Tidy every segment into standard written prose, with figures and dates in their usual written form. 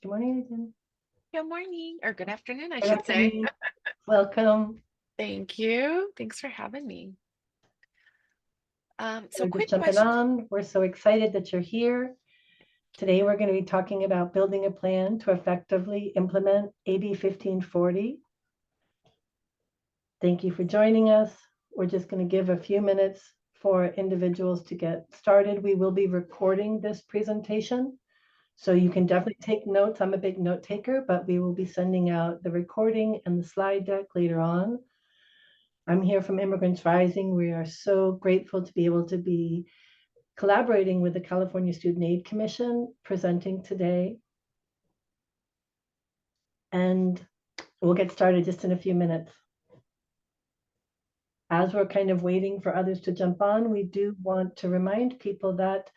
Good morning, Adrian. Good morning, or good afternoon, I Good should say. afternoon. Welcome. Thank you. Thanks for having me. So We're just quick jumping question. on. We're so excited that you're here. Today, we're going to be talking about building a plan to effectively implement AB 1540. Thank you for joining us. We're just going to give a few minutes for individuals to get started. We will be recording this presentation, so you can definitely take notes. I'm a big note taker, but we will be sending out the recording and the slide deck later on. I'm here from Immigrants Rising. We are so grateful to be able to be collaborating with the California Student Aid Commission, presenting today. And we'll get started just in a few minutes. As we're kind of waiting for others to jump on, we do want to remind people that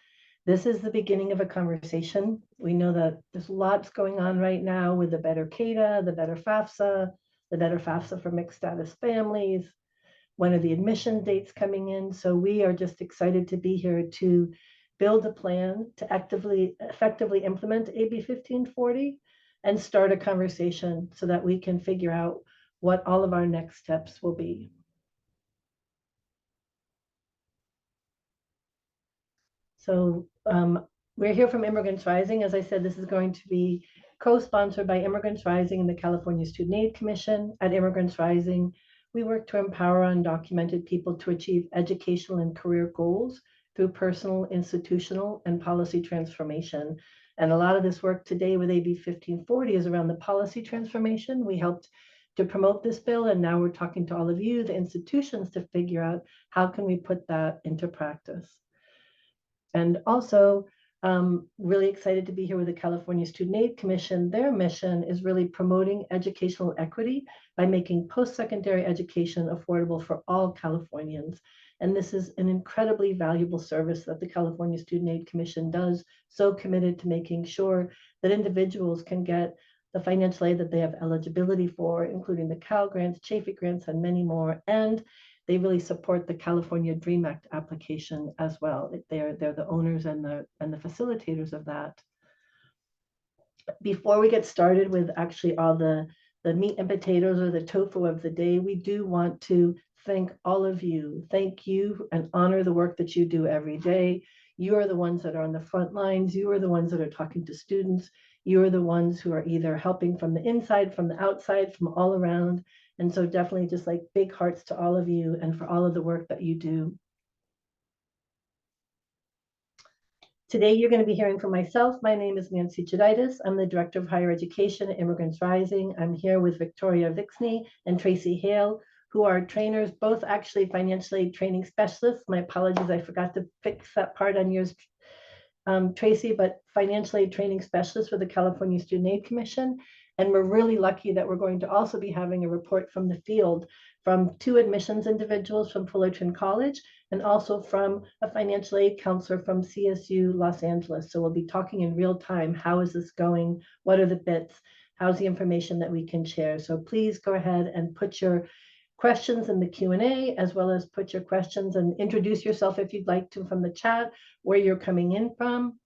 this is the beginning of a conversation. We know that there's lots going on right now with the Better CADA, the Better FAFSA for mixed status families. When are the admission dates coming in? So we are just excited to be here to build a plan to effectively implement AB 1540 and start a conversation so that we can figure out what all of our next steps will be. So we're here from Immigrants Rising. As I said, this is going to be co-sponsored by Immigrants Rising and the California Student Aid Commission. At Immigrants Rising, we work to empower undocumented people to achieve educational and career goals through personal, institutional, and policy transformation. And a lot of this work today with AB 1540 is around the policy transformation. We helped to promote this bill, and now we're talking to all of you, the institutions, to figure out how can we put that into practice. And also, really excited to be here with the California Student Aid Commission. Their mission is really promoting educational equity by making post-secondary education affordable for all Californians. And this is an incredibly valuable service that the California Student Aid Commission does, so committed to making sure that individuals can get the financial aid that they have eligibility for, including the Cal grants, Chafee grants, and many more. And they really support the California DREAM Act application as well. They're the owners and the facilitators of that. Before we get started with actually all the meat and potatoes or the tofu of the day, we do want to thank all of you. Thank you and honor the work that you do every day. You are the ones that are on the front lines. You are the ones that are talking to students. You are the ones who are either helping from the inside, from the outside, from all around. And so definitely just like big hearts to all of you and for all of the work that you do. Today, you're going to be hearing from myself. My name is Nancy Juditis. I'm the Director of Higher Education at Immigrants Rising. I'm here with Victoria Vixney and Tracy Hale, who are trainers, both actually financial aid training specialists. My apologies, I forgot to fix that part on yours, Tracy, but financial aid training specialist for the California Student Aid Commission. And we're really lucky that we're going to also be having a report from the field from two admissions individuals from Fullerton College and also from a financial aid counselor from CSU Los Angeles. So we'll be talking in real time. How is this going? What are the bits? How's the information that we can share? So please go ahead and put your questions in the Q&A, as well as put your questions and introduce yourself if you'd like to from the chat, where you're coming in from.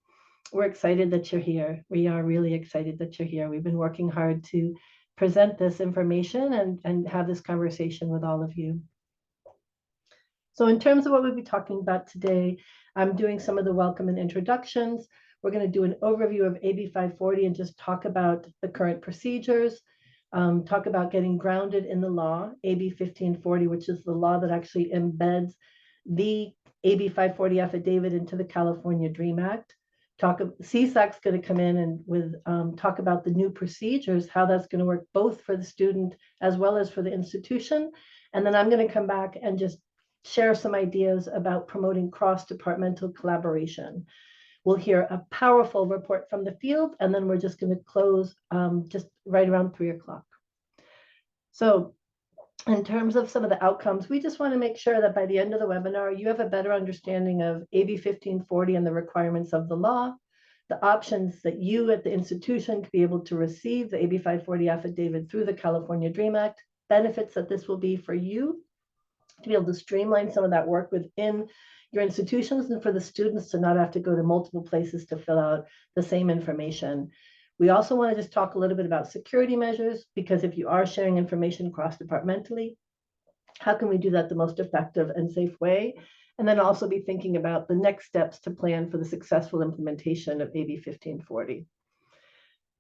We're excited that you're here. We are really excited that you're here. We've been working hard to present this information and have this conversation with all of you. So in terms of what we'll be talking about today, I'm doing some of the welcome and introductions. We're going to do an overview of AB 540 and just talk about the current procedures, talk about getting grounded in the law, AB 1540, which is the law that actually embeds the AB 540 affidavit into the California DREAM Act. CSAC's going to come in and talk about the new procedures, how that's going to work both for the student as well as for the institution. And then I'm going to come back and just share some ideas about promoting cross-departmental collaboration. We'll hear a powerful report from the field, and then we're just going to close just right around 3 o'clock. So in terms of some of the outcomes, we just want to make sure that by the end of the webinar, you have a better understanding of AB 1540 and the requirements of the law, the options that you at the institution could be able to receive the AB 540 affidavit through the California DREAM Act, benefits that this will be for you to be able to streamline some of that work within your institutions and for the students to not have to go to multiple places to fill out the same information. We also want to just talk a little bit about security measures, because if you are sharing information cross-departmentally, how can we do that the most effective and safe way? And then also be thinking about the next steps to plan for the successful implementation of AB 1540.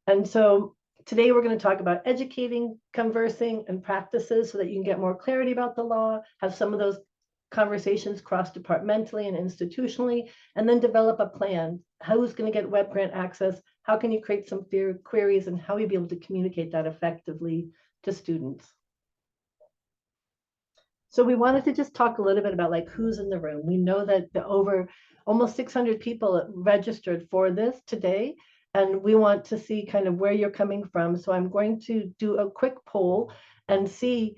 And so today we're going to talk about educating, conversing, and practices so that you can get more clarity about the law, have some of those conversations cross-departmentally and institutionally, and then develop a plan. Who's going to get web grant access? How can you create some queries, and how will you be able to communicate that effectively to students? So we wanted to just talk a little bit about like who's in the room. We know that the over almost 600 people registered for this today, and we want to see kind of where you're coming from. So I'm going to do a quick poll and see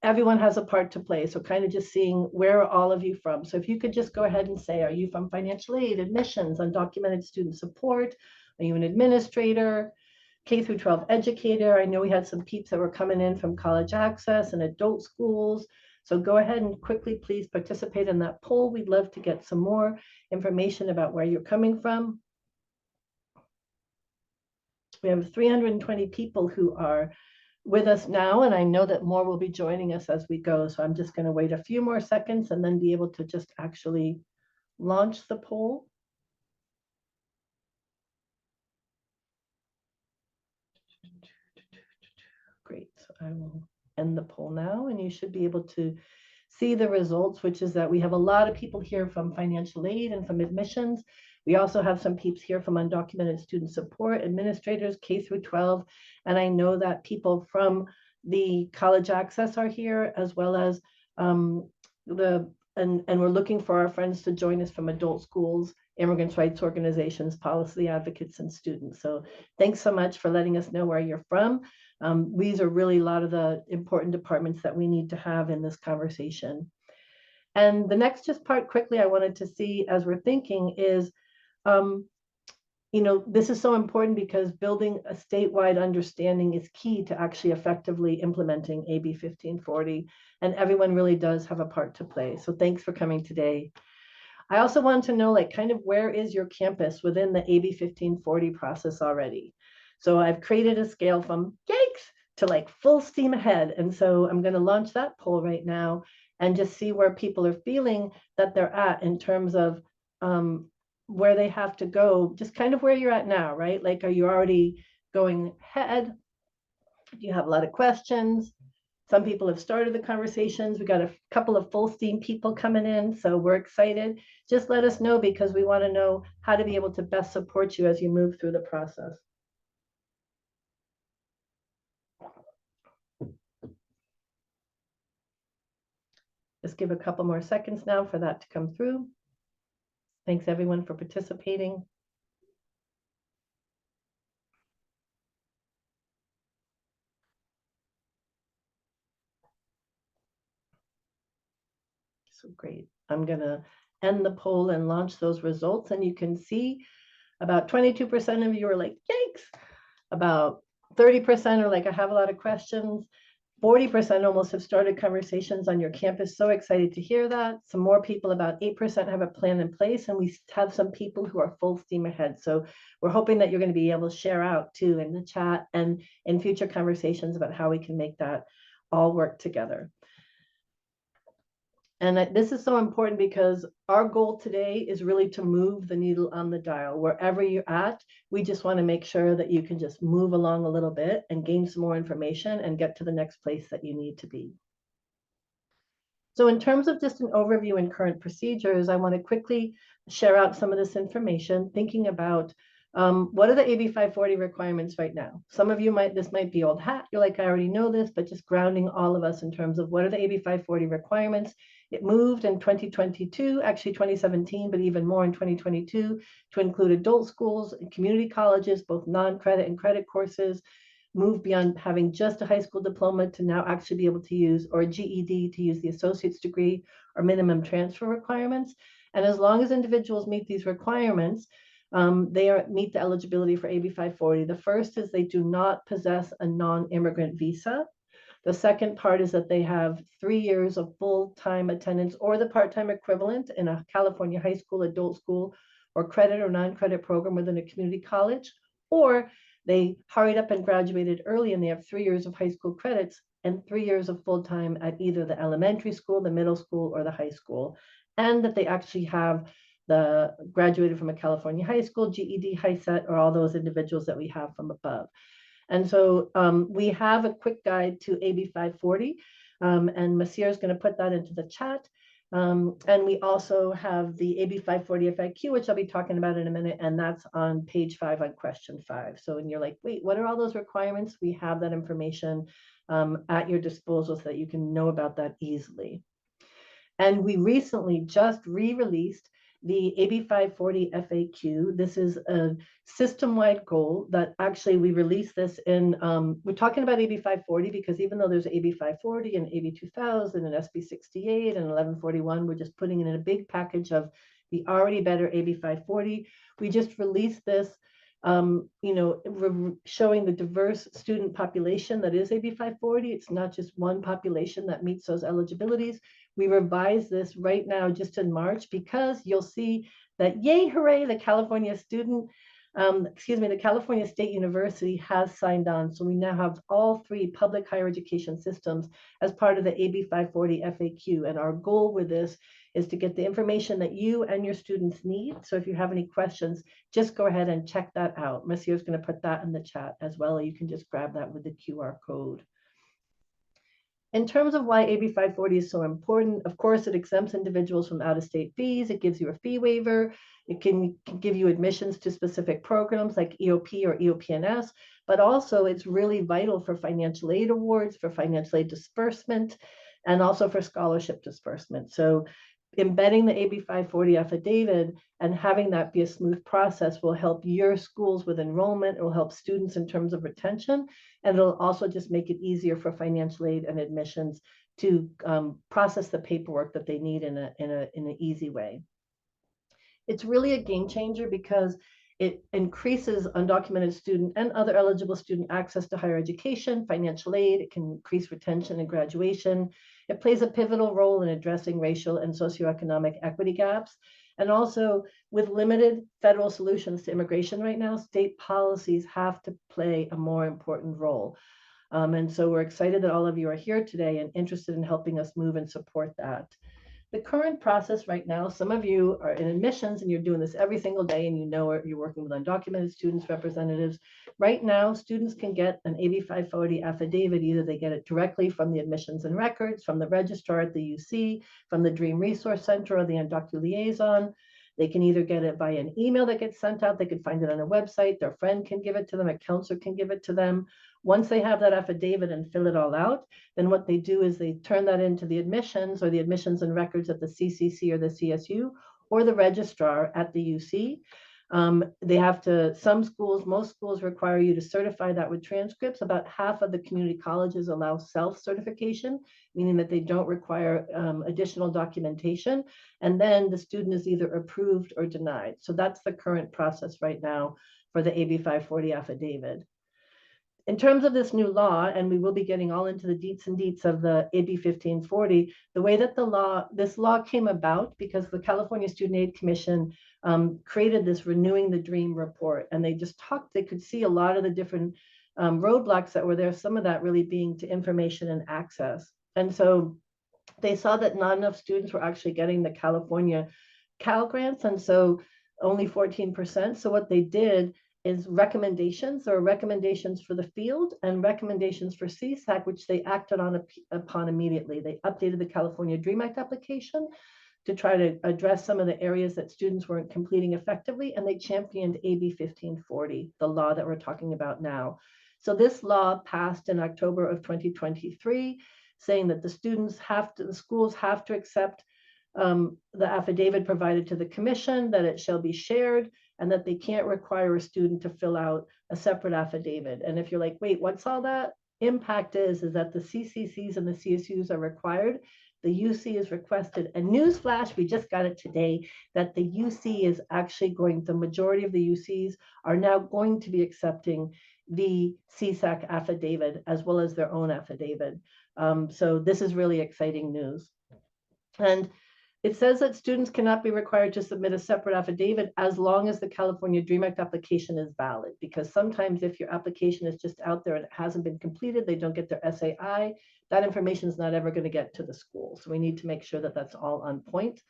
everyone has a part to play. So kind of just seeing where are all of you from. So if you could just go ahead and say, are you from financial aid, admissions, undocumented student support? Are you an administrator? K through 12 educator. I know we had some peeps that were coming in from college access and adult schools. So go ahead and quickly, please participate in that poll. We'd love to get some more information about where you're coming from. We have 320 people who are with us now, and I know that more will be joining us as we go. So I'm just going to wait a few more seconds and then be able to just actually launch the poll. Great, so I will end the poll now, and you should be able to see the results, which is that we have a lot of people here from financial aid and from admissions. We also have some peeps here from undocumented student support, administrators, K through 12, and I know that people from the college access are here, as well as and we're looking for our friends to join us from adult schools, immigrants' rights organizations, policy advocates, and students. So thanks so much for letting us know where you're from. These are really a lot of the important departments that we need to have in this conversation. And the next just part quickly I wanted to see as we're thinking is, this is so important because building a statewide understanding is key to actually effectively implementing AB 1540, and everyone really does have a part to play. So thanks for coming today. I also want to know, like, kind of where is your campus within the AB 1540 process already? So I've created a scale from yikes to like full steam ahead. And so I'm going to launch that poll right now and just see where people are feeling that they're at in terms of where they have to go, just kind of where you're at now, right? Like, are you already going ahead? Do you have a lot of questions? Some people have started the conversations. We got a couple of full steam people coming in, so we're excited. Just let us know, because we want to know how to be able to best support you as you move through the process. Just give a couple more seconds now for that to come through. Thanks everyone for participating. So great. I'm going to end the poll and launch those results, and you can see about 22% of you are like, yikes. About 30% are like, I have a lot of questions. 40% almost have started conversations on your campus. So excited to hear that. Some more people, about 8%, have a plan in place, and we have some people who are full steam ahead. So we're hoping that you're going to be able to share out too in the chat and in future conversations about how we can make that all work together. And this is so important because our goal today is really to move the needle on the dial. Wherever you're at, we just want to make sure that you can just move along a little bit and gain some more information and get to the next place that you need to be. So in terms of just an overview and current procedures, I want to quickly share out some of this information, thinking about what are the AB 540 requirements right now? Some of you this might be old hat. You're like, I already know this, but just grounding all of us in terms of what are the AB 540 requirements. It moved in 2022, actually 2017, but even more in 2022, to include adult schools and community colleges, both non-credit and credit courses, moved beyond having just a high school diploma to now actually be able to use, or a GED to use the associate's degree, or minimum transfer requirements. And as long as individuals meet these requirements, they meet the eligibility for AB 540. The first is they do not possess a non-immigrant visa. The second part is that they have 3 years of full-time attendance or the part-time equivalent in a California high school, adult school, or credit or non-credit program within a community college, or they hurried up and graduated early and they have 3 years of high school credits and 3 years of full-time at either the elementary school, the middle school, or the high school, and that they actually have the graduated from a California high school, GED, high set, or all those individuals that we have from above. And so we have a quick guide to AB 540, and Masir is going to put that into the chat. And we also have the AB 540 FAQ, which I'll be talking about in a minute, and that's on page 5 on question 5. So when you're like, wait, what are all those requirements? We have that information at your disposal so that you can know about that easily. And we recently just re-released the AB 540 FAQ. This is a system-wide goal that actually we released this in, we're talking about AB 540 because even though there's AB 540 and AB 2000 and SB 68 and 1141, we're just putting it in a big package of the already better AB 540. We just released this, we're showing the diverse student population that is AB 540. It's not just one population that meets those eligibilities. We revised this right now just in March because you'll see that, yay, hooray, the California the California State University has signed on. So we now have all 3 public higher education systems as part of the AB 540 FAQ. And our goal with this is to get the information that you and your students need. So if you have any questions, just go ahead and check that out. Masir is going to put that in the chat as well. Or you can just grab that with the QR code. In terms of why AB 540 is so important, of course, it exempts individuals from out-of-state fees. It gives you a fee waiver. It can give you admissions to specific programs like EOP or EOPNS, but also it's really vital for financial aid awards, for financial aid disbursement, and also for scholarship disbursement. So embedding the AB 540 affidavit and having that be a smooth process will help your schools with enrollment. It will help students in terms of retention, and it'll also just make it easier for financial aid and admissions to process the paperwork that they need in an easy way. It's really a game changer because it increases undocumented student and other eligible student access to higher education, financial aid. It can increase retention and graduation. It plays a pivotal role in addressing racial and socioeconomic equity gaps. And also, with limited federal solutions to immigration right now, state policies have to play a more important role. And so we're excited that all of you are here today and interested in helping us move and support that. The current process right now, some of you are in admissions and you're doing this every single day and you know it, you're working with undocumented students, representatives. Right now, students can get an AB 540 affidavit. Either they get it directly from the admissions and records, from the registrar at the UC, from the Dream Resource Center or the undocumented liaison. They can either get it by an email that gets sent out. They can find it on a website. Their friend can give it to them. A counselor can give it to them. Once they have that affidavit and fill it all out, then what they do is they turn that into the admissions or the admissions and records at the CCC or the CSU or the registrar at the UC. They have to, most schools require you to certify that with transcripts. About half of the community colleges allow self-certification, meaning that they don't require additional documentation. And then the student is either approved or denied. So that's the current process right now for the AB 540 affidavit. In terms of this new law, and we will be getting all into the deets and deets of the AB 1540, the way that this law came about because the California Student Aid Commission created this Renewing the Dream report, and they could see a lot of the different roadblocks that were there, some of that really being to information and access. And so they saw that not enough students were actually getting the California Cal grants, and so only 14%. So what they did is recommendations. There are recommendations for the field and recommendations for CSAC, which they acted upon immediately. They updated the California DREAM Act application to try to address some of the areas that students weren't completing effectively, and they championed AB 1540, the law that we're talking about now. So this law passed in October of 2023, saying that the schools have to accept the affidavit provided to the commission, that it shall be shared, and that they can't require a student to fill out a separate affidavit. And if you're like, wait, what's all that? Impact is that the CCCs and the CSUs are required. The UC is requested. And newsflash, we just got it today, that the UC is actually the majority of the UCs are now going to be accepting the CSAC affidavit as well as their own affidavit. So this is really exciting news. And It says that students cannot be required to submit a separate affidavit as long as the California DREAM Act application is valid, because sometimes if your application is just out there and it hasn't been completed, they don't get their SAI, that information is not ever going to get to the school. So we need to make sure that that's all on point.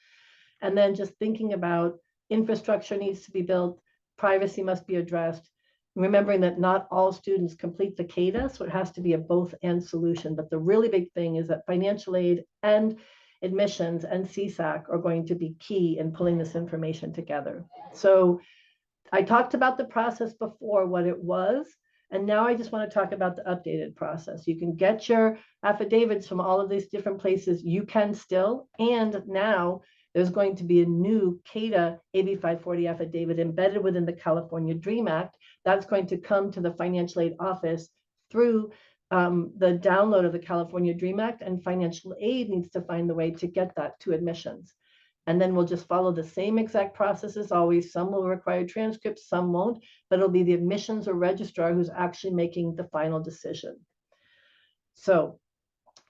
And then just thinking about infrastructure needs to be built, privacy must be addressed, remembering that not all students complete the CADA, so it has to be a both and solution. But the really big thing is that financial aid and admissions and CSAC are going to be key in pulling this information together. So I talked about the process before, what it was, and now I just want to talk about the updated process. You can get your affidavits from all of these different places. You can still, and now there's going to be a new CADA AB 540 affidavit embedded within the California DREAM Act. That's going to come to the financial aid office through the download of the California DREAM Act, and financial aid needs to find the way to get that to admissions. And then we'll just follow the same exact process as always. Some will require transcripts, some won't, but it'll be the admissions or registrar who's actually making the final decision. So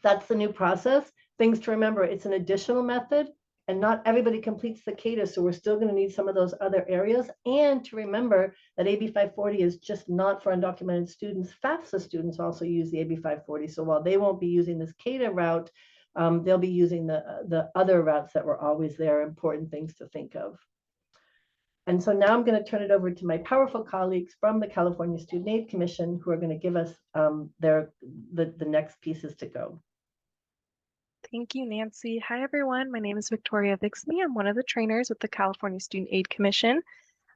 that's the new process. Things to remember, it's an additional method and not everybody completes the CADA, so we're still going to need some of those other areas. And to remember that AB 540 is just not for undocumented students. FAFSA students also use the AB 540. So while they won't be using this CADA route, they'll be using the other routes that were always there, important things to think of. And so now I'm going to turn it over to my powerful colleagues from the California Student Aid Commission who are going to give us the next pieces to go. Thank you, Nancy. Hi, everyone. My name is Victoria Vixney. I'm one of the trainers with the California Student Aid Commission.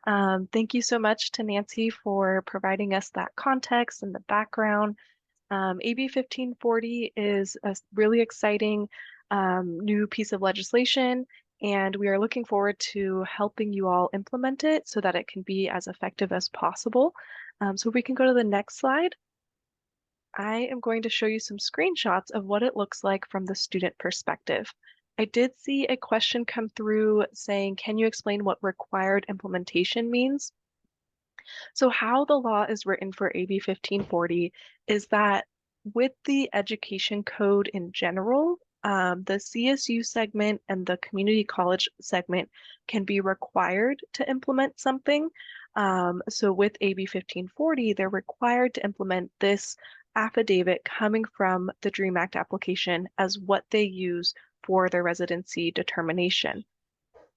Thank you so much to Nancy for providing us that context and the background. AB 1540 is a really exciting new piece of legislation, and we are looking forward to helping you all implement it so that it can be as effective as possible. So we can go to the next slide. I am going to show you some screenshots of what it looks like from the student perspective. I did see a question come through saying, can you explain what required implementation means? So how the law is written for AB 1540 is that with the education code in general, the CSU segment and the community college segment can be required to implement something. So with AB 1540, they're required to implement this affidavit coming from the DREAM Act application as what they use for their residency determination.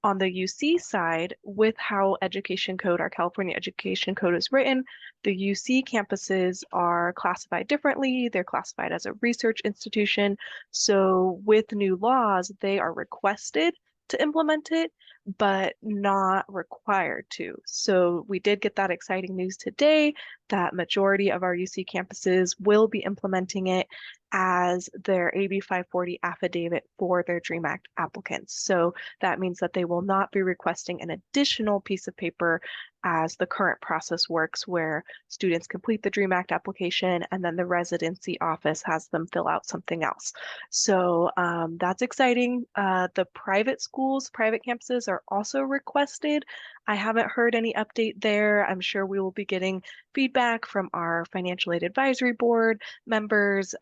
On the UC side, with how education code, our California education code is written, the UC campuses are classified differently. They're classified as a research institution. So with new laws, they are requested to implement it, but not required to. So we did get that exciting news today that majority of our UC campuses will be implementing it as their AB 540 affidavit for their DREAM Act applicants. So that means that they will not be requesting an additional piece of paper as the current process works, where students complete the DREAM Act application and then the residency office has them fill out something else. So that's exciting. The private schools, private campuses are also requested. I haven't heard any update there. I'm sure we will be getting feedback from our financial aid advisory board members.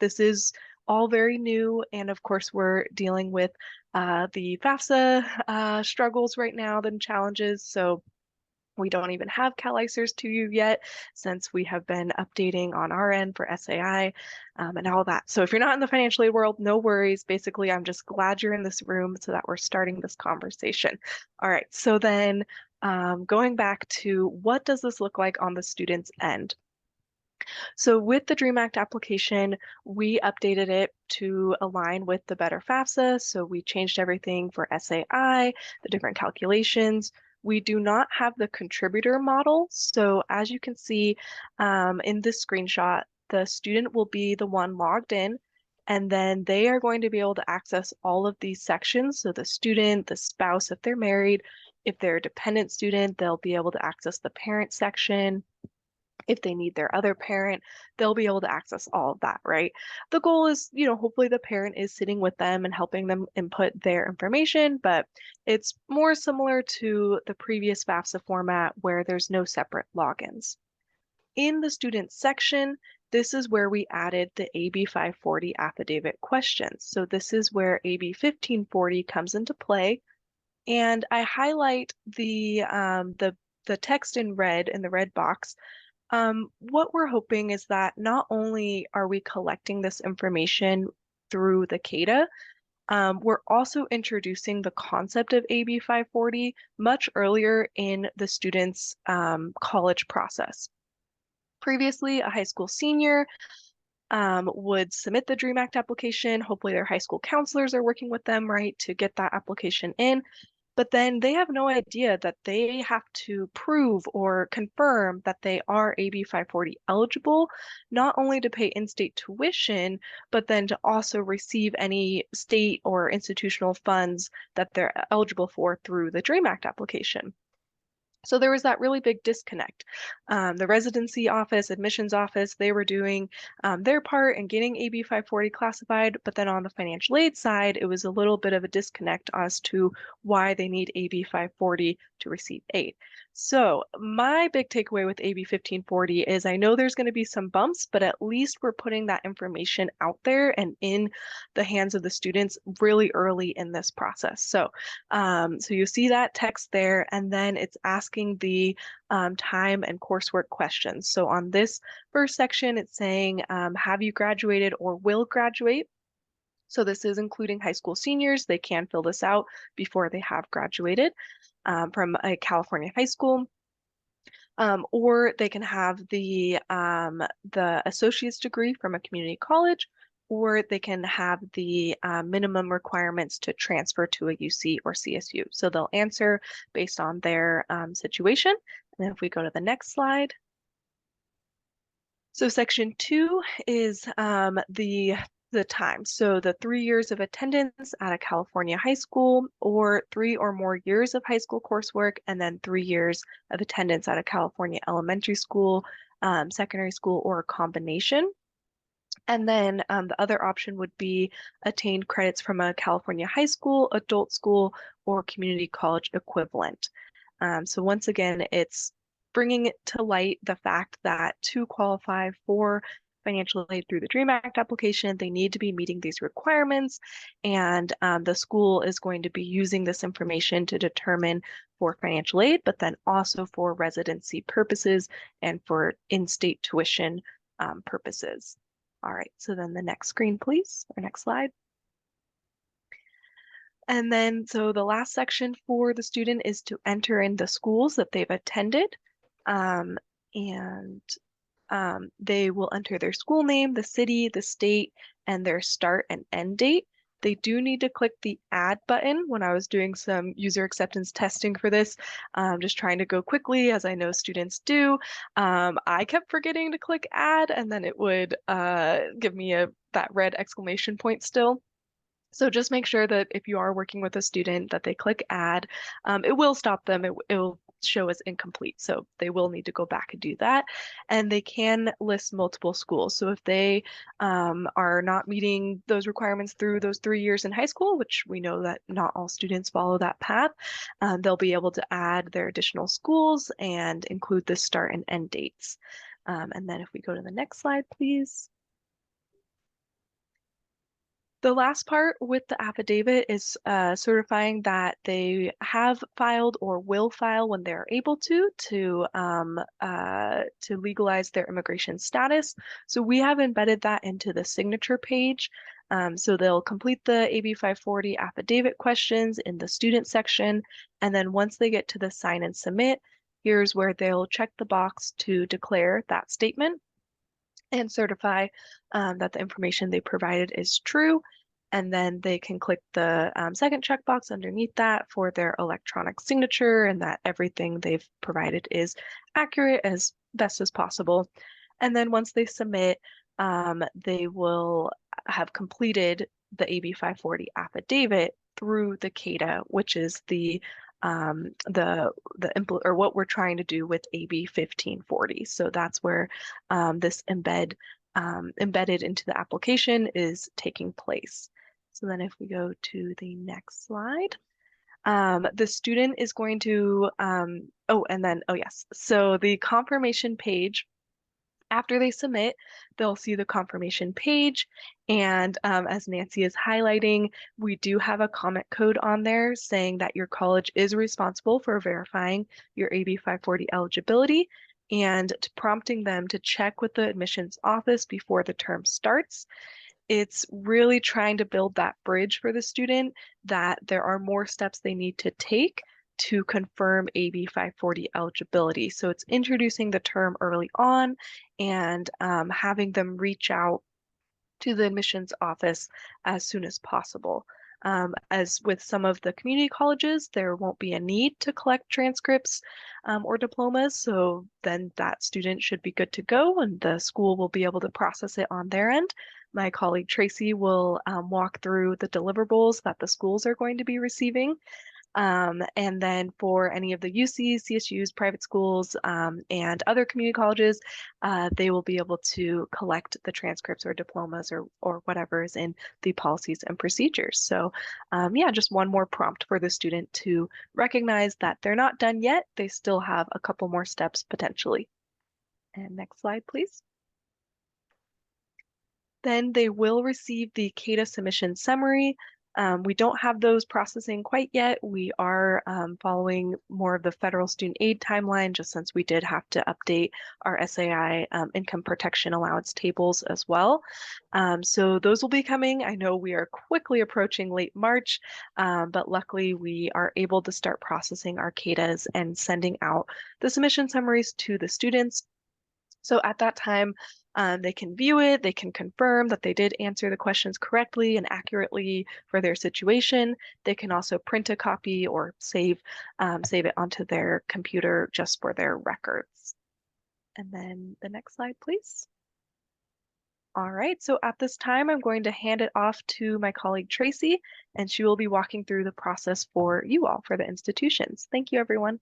This is all very new. And of course, we're dealing with the FAFSA struggles right now, the challenges. So we don't even have CalICERS to you yet, since we have been updating on our end for SAI and all that. So if you're not in the financial aid world, no worries. Basically, I'm just glad you're in this room so that we're starting this conversation. All right, so then going back to what does this look like on the student's end? So with the DREAM Act application, we updated it to align with the better FAFSA. So we changed everything for SAI, the different calculations. We do not have the contributor model. So as you can see in this screenshot, the student will be the one logged in, and then they are going to be able to access all of these sections. So the student, the spouse, if they're married, if they're a dependent student, they'll be able to access the parent section. If they need their other parent, they'll be able to access all of that, right? The goal is, hopefully the parent is sitting with them and helping them input their information, but it's more similar to the previous FAFSA format where there's no separate logins. In the student section, this is where we added the AB 540 affidavit questions. So this is where AB 1540 comes into play. And I highlight the text in red, in the red box. What we're hoping is that not only are we collecting this information through the CADA, we're also introducing the concept of AB 540 much earlier in the student's college process. Previously, a high school senior would submit the DREAM Act application. Hopefully their high school counselors are working with them, right, to get that application in. But then they have no idea that they have to prove or confirm that they are AB 540 eligible, not only to pay in-state tuition, but then to also receive any state or institutional funds that they're eligible for through the DREAM Act application. So there was that really big disconnect. The residency office, admissions office, they were doing their part in getting AB 540 classified, but then on the financial aid side, it was a little bit of a disconnect as to why they need AB 540 to receive aid. So my big takeaway with AB 1540 is I know there's going to be some bumps, but at least we're putting that information out there and in the hands of the students really early in this process. So you see that text there, and then it's asking the time and coursework questions. So on this first section, it's saying, have you graduated or will graduate? So this is including high school seniors. They can fill this out before they have graduated from a California high school. Or they can have the associate's degree from a community college, or they can have the minimum requirements to transfer to a UC or CSU. So they'll answer based on their situation. And if we go to the next slide. So section 2 is the time. So the 3 years of attendance at a California high school, or 3 or more years of high school coursework, and then 3 years of attendance at a California elementary school, secondary school, or a combination. And then the other option would be attained credits from a California high school, adult school, or community college equivalent. So once again, it's bringing it to light the fact that to qualify for financial aid through the DREAM Act application, they need to be meeting these requirements, and the school is going to be using this information to determine for financial aid, but then also for residency purposes and for in-state tuition purposes. All right, so then the next screen, please, or next slide. And then, so the last section for the student is to enter in the schools that they've attended. They will enter their school name, the city, the state, and their start and end date. They do need to click the add button. When I was doing some user acceptance testing for this, just trying to go quickly, as I know students do, I kept forgetting to click add, and then it would give me that red exclamation point still. So just make sure that if you are working with a student that they click add. It will stop them. It will show as incomplete. So they will need to go back and do that. And they can list multiple schools. So if they are not meeting those requirements through those 3 years in high school, which we know that not all students follow that path, they'll be able to add their additional schools and include the start and end dates. And then if we go to the next slide, please. The last part with the affidavit is certifying that they have filed or will file when they're able to legalize their immigration status. So we have embedded that into the signature page. So they'll complete the AB 540 affidavit questions in the student section. And then once they get to the sign and submit, here's where they'll check the box to declare that statement and certify that the information they provided is true. And then they can click the second checkbox underneath that for their electronic signature and that everything they've provided is accurate as best as possible. And then once they submit, they will have completed the AB 540 affidavit through the CADA, which is what we're trying to do with AB 1540. So that's where this embedded into the application is taking place. So then if we go to the next slide, the student is going to, so the confirmation page After they submit, they'll see the confirmation page. And as Nancy is highlighting, we do have a comment code on there saying that your college is responsible for verifying your AB 540 eligibility and prompting them to check with the admissions office before the term starts. It's really trying to build that bridge for the student that there are more steps they need to take to confirm AB 540 eligibility. So it's introducing the term early on and having them reach out to the admissions office as soon as possible. As with some of the community colleges, there won't be a need to collect transcripts or diplomas, so then that student should be good to go and the school will be able to process it on their end. My colleague Tracy will walk through the deliverables that the schools are going to be receiving. And then for any of the UCs, CSUs, private schools, and other community colleges, they will be able to collect the transcripts or diplomas or whatever is in the policies and procedures. So yeah, just one more prompt for the student to recognize that they're not done yet. They still have a couple more steps potentially. And next slide, please. Then they will receive the CADA submission summary. We don't have those processing quite yet. We are following more of the federal student aid timeline, just since we did have to update our SAI income protection allowance tables as well. So those will be coming. I know we are quickly approaching late March, but luckily we are able to start processing our CADAs and sending out the submission summaries to the students. So at that time, they can view it, they can confirm that they did answer the questions correctly and accurately for their situation. They can also print a copy or save it onto their computer just for their records. And then the next slide, please. All right, so at this time, I'm going to hand it off to my colleague Tracy, and she will be walking through the process for you all for the institutions. Thank you, everyone.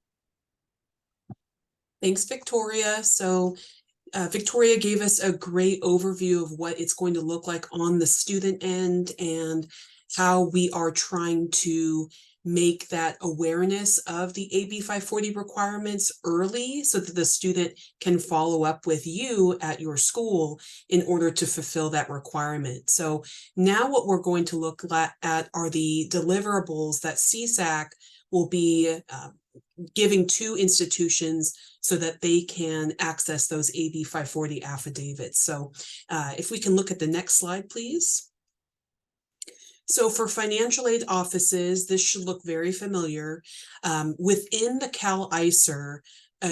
Thanks, Victoria. So Victoria gave us a great overview of what it's going to look like on the student end and how we are trying to make that awareness of the AB 540 requirements early so that the student can follow up with you at your school in order to fulfill that requirement. So now what we're going to look at are the deliverables that CSAC will be giving to institutions so that they can access those AB 540 affidavits. So if we can look at the next slide, please. So for financial aid offices, this should look very familiar. Within the CalISR,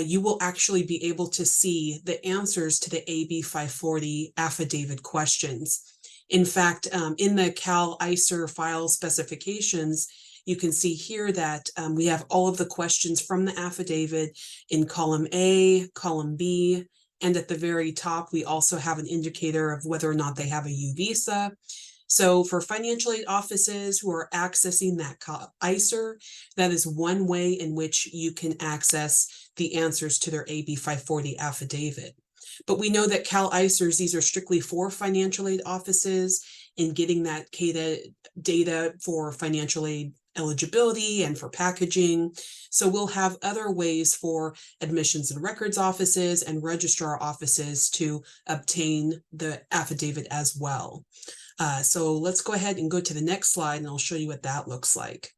you will actually be able to see the answers to the AB 540 affidavit questions. In fact, in the CalISR file specifications, you can see here that we have all of the questions from the affidavit in column A, column B, and at the very top, we also have an indicator of whether or not they have a U visa. So for financial aid offices who are accessing that ISR, that is one way in which you can access the answers to their AB 540 affidavit. But we know that CalISRs, these are strictly for financial aid offices in getting that CADA data for financial aid eligibility and for packaging. So we'll have other ways for admissions and records offices and registrar offices to obtain the affidavit as well. So let's go ahead and go to the next slide and I'll show you what that looks like.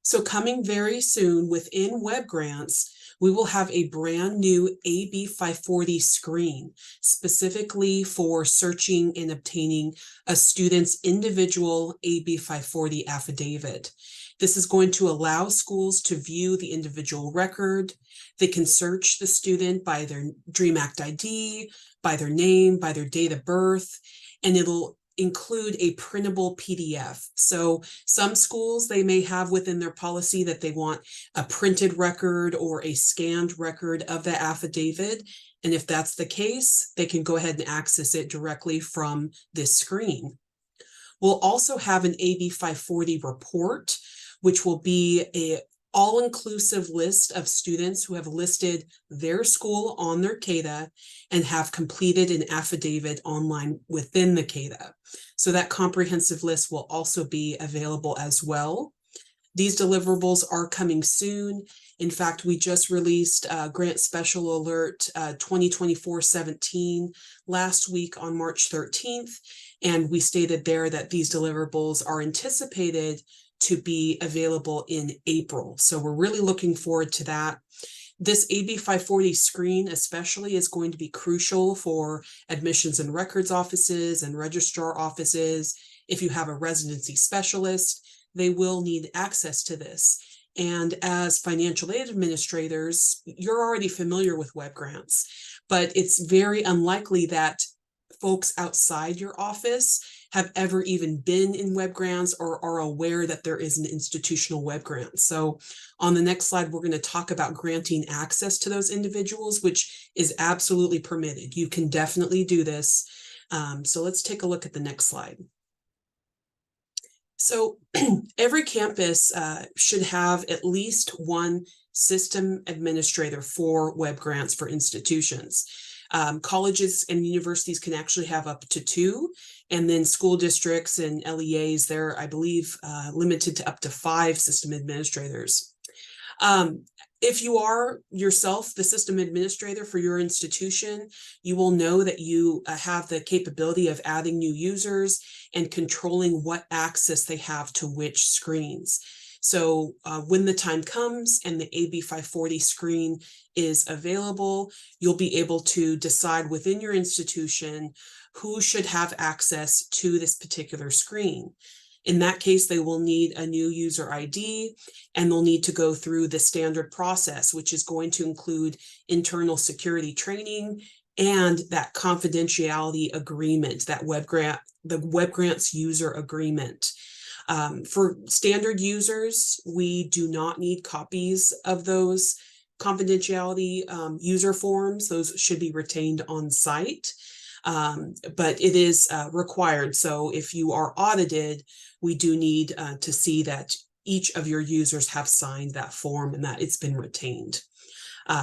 So coming very soon within Web Grants, we will have a brand new AB 540 screen specifically for searching and obtaining a student's individual AB 540 affidavit. This is going to allow schools to view the individual record. They can search the student by their DREAM Act ID, by their name, by their date of birth, and it'll include a printable PDF. So some schools, they may have within their policy that they want a printed record or a scanned record of the affidavit. And if that's the case, they can go ahead and access it directly from this screen. We'll also have an AB 540 report, which will be a all-inclusive list of students who have listed their school on their CADA and have completed an affidavit online within the CADA. So that comprehensive list will also be available as well. These deliverables are coming soon. In fact, we just released Grant Special Alert 2024-17 last week on March 13th, and we stated there that these deliverables are anticipated to be available in April. So we're really looking forward to that. This AB 540 screen especially is going to be crucial for admissions and records offices and registrar offices. If you have a residency specialist, they will need access to this. And as financial aid administrators, you're already familiar with web grants, but it's very unlikely that folks outside your office have ever even been in web grants or are aware that there is an institutional web grant. So on the next slide, we're going to talk about granting access to those individuals, which is absolutely permitted. You can definitely do this. So let's take a look at the next slide. So every campus should have at least one system administrator for web grants for institutions. Colleges and universities can actually have up to 2, and then school districts and LEAs, they're, I believe, limited to up to 5 system administrators. If you are yourself the system administrator for your institution, you will know that you have the capability of adding new users and controlling what access they have to which screens. So when the time comes and the AB 540 screen is available, you'll be able to decide within your institution who should have access to this particular screen. In that case, they will need a new user ID, and they'll need to go through the standard process, which is going to include internal security training and that confidentiality agreement, that the web grants user agreement. For standard users, we do not need copies of those confidentiality user forms. Those should be retained on site. But it is required. So if you are audited, we do need to see that each of your users have signed that form and that it's been retained.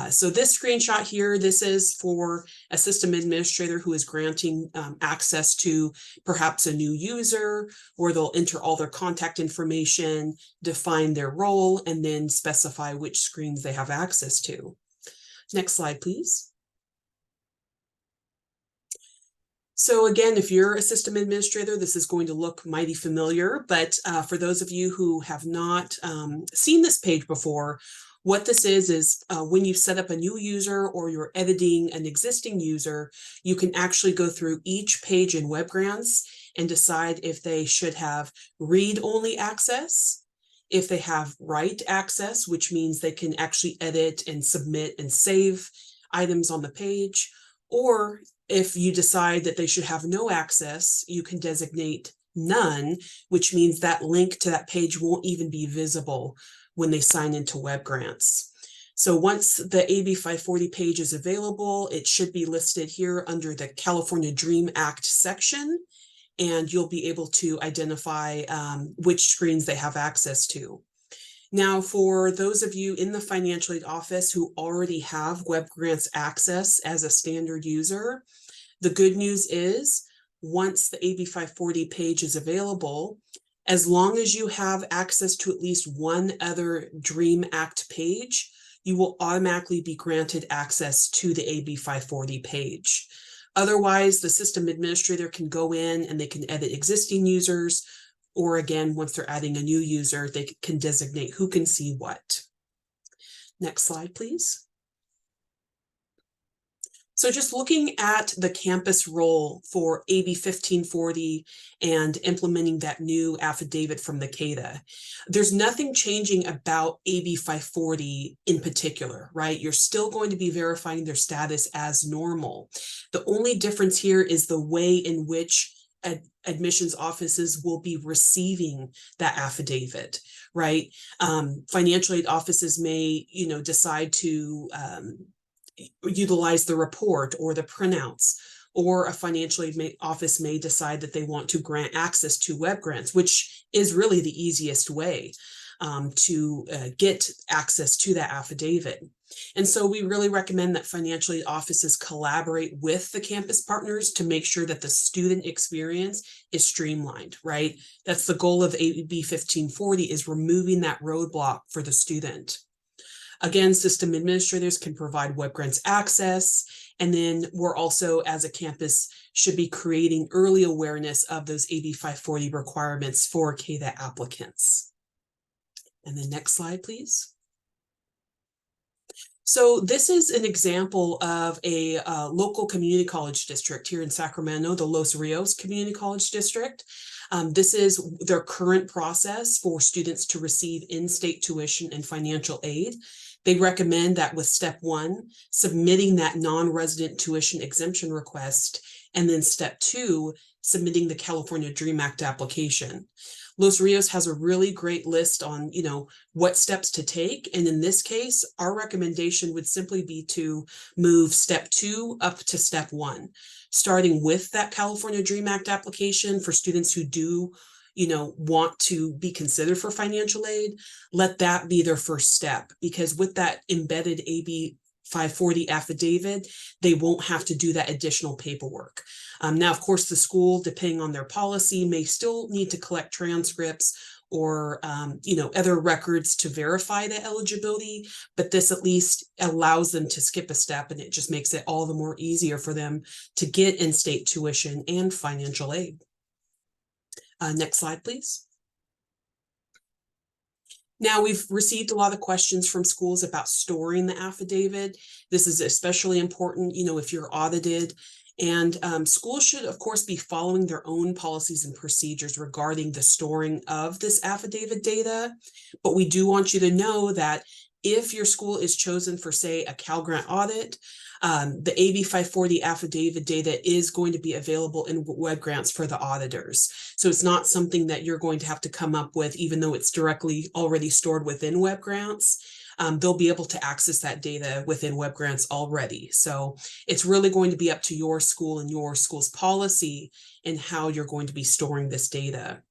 So this screenshot here, this is for a system administrator who is granting access to perhaps a new user, where they'll enter all their contact information, define their role, and then specify which screens they have access to. Next slide, please. So again, if you're a system administrator, this is going to look mighty familiar, but for those of you who have not seen this page before, what this is when you set up a new user or you're editing an existing user, you can actually go through each page in web grants and decide if they should have read-only access, if they have write access, which means they can actually edit and submit and save items on the page, or if you decide that they should have no access, you can designate none, which means that link to that page won't even be visible when they sign into web grants. So once the AB 540 page is available, it should be listed here under the California DREAM Act section, and you'll be able to identify which screens they have access to. Now, for those of you in the financial aid office who already have web grants access as a standard user, the good news is once the AB 540 page is available, as long as you have access to at least one other DREAM Act page, you will automatically be granted access to the AB 540 page. Otherwise, the system administrator can go in and they can edit existing users, or again, once they're adding a new user, they can designate who can see what. Next slide, please. So just looking at the campus role for AB 1540 and implementing that new affidavit from the CADA, there's nothing changing about AB 540 in particular, right? You're still going to be verifying their status as normal. The only difference here is the way in which admissions offices will be receiving that affidavit, right? Financial aid offices may, decide to utilize the report or the printouts, or a financial aid office may decide that they want to grant access to web grants, which is really the easiest way to get access to that affidavit. And so we really recommend that financial aid offices collaborate with the campus partners to make sure that the student experience is streamlined, right? That's the goal of AB 1540, is removing that roadblock for the student. Again, system administrators can provide web grants access. And then we're also, as a campus, should be creating early awareness of those AB 540 requirements for KDA applicants. And then next slide, please. So this is an example of a local community college district here in Sacramento, the Los Rios Community College District. This is their current process for students to receive in-state tuition and financial aid. They recommend that with step 1, submitting that non-resident tuition exemption request, and then step 2, submitting the California DREAM Act application. Los Rios has a really great list on, what steps to take. And in this case, our recommendation would simply be to move step 2 up to step 1, starting with that California DREAM Act application for students who do, want to be considered for financial aid. Let that be their first step, because with that embedded AB 540 affidavit, they won't have to do that additional paperwork. Now, of course, the school, depending on their policy, may still need to collect transcripts or other records to verify the eligibility, but this at least allows them to skip a step, and it just makes it all the more easier for them to get in-state tuition and financial aid. Next slide, please. Now, we've received a lot of questions from schools about storing the affidavit. This is especially important, if you're audited. And schools should, of course, be following their own policies and procedures regarding the storing of this affidavit data. But we do want you to know that if your school is chosen for, say, a Cal Grant audit, the AB 540 affidavit data is going to be available in web grants for the auditors. So it's not something that you're going to have to come up with, even though it's directly already stored within web grants. They'll be able to access that data within web grants already. So it's really going to be up to your school and your school's policy and how you're going to be storing this data.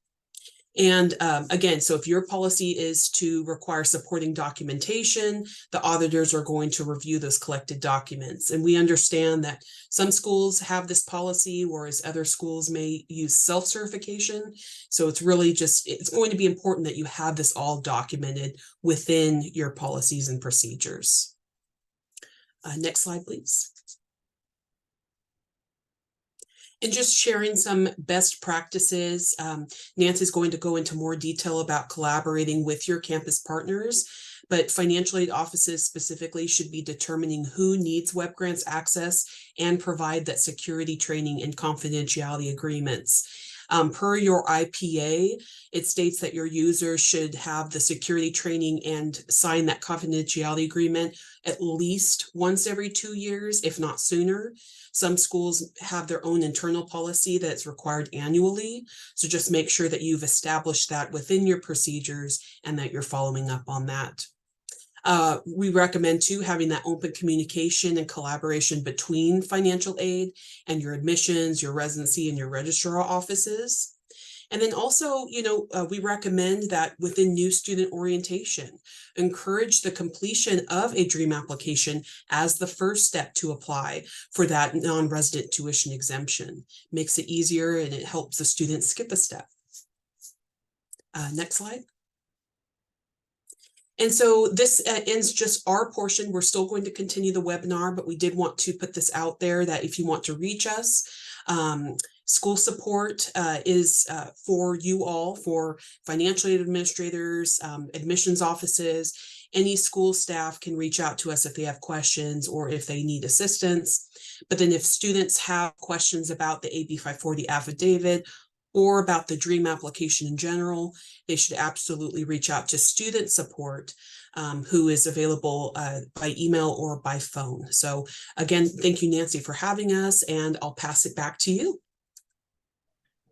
And again, so if your policy is to require supporting documentation, the auditors are going to review those collected documents. And we understand that some schools have this policy, whereas other schools may use self-certification. So it's really it's going to be important that you have this all documented within your policies and procedures. Next slide, please. And just sharing some best practices. Nancy's going to go into more detail about collaborating with your campus partners, but financial aid offices specifically should be determining who needs web grants access and provide that security training and confidentiality agreements. Per your IPA, it states that your users should have the security training and sign that confidentiality agreement at least once every 2 years, if not sooner. Some schools have their own internal policy that's required annually. So just make sure that you've established that within your procedures and that you're following up on that. We recommend too having that open communication and collaboration between financial aid and your admissions, your residency, and your registrar offices. And then also, we recommend that within new student orientation, encourage the completion of a DREAM application as the first step to apply for that non-resident tuition exemption. Makes it easier and it helps the student skip a step. Next slide. And so this ends just our portion. We're still going to continue the webinar, but we did want to put this out there that if you want to reach us, school support is for you all, for financial aid administrators, admissions offices. Any school staff can reach out to us if they have questions or if they need assistance. But then if students have questions about the AB 540 affidavit or about the DREAM application in general, they should absolutely reach out to student support, who is available by email or by phone. So again, thank you, Nancy, for having us, and I'll pass it back to you.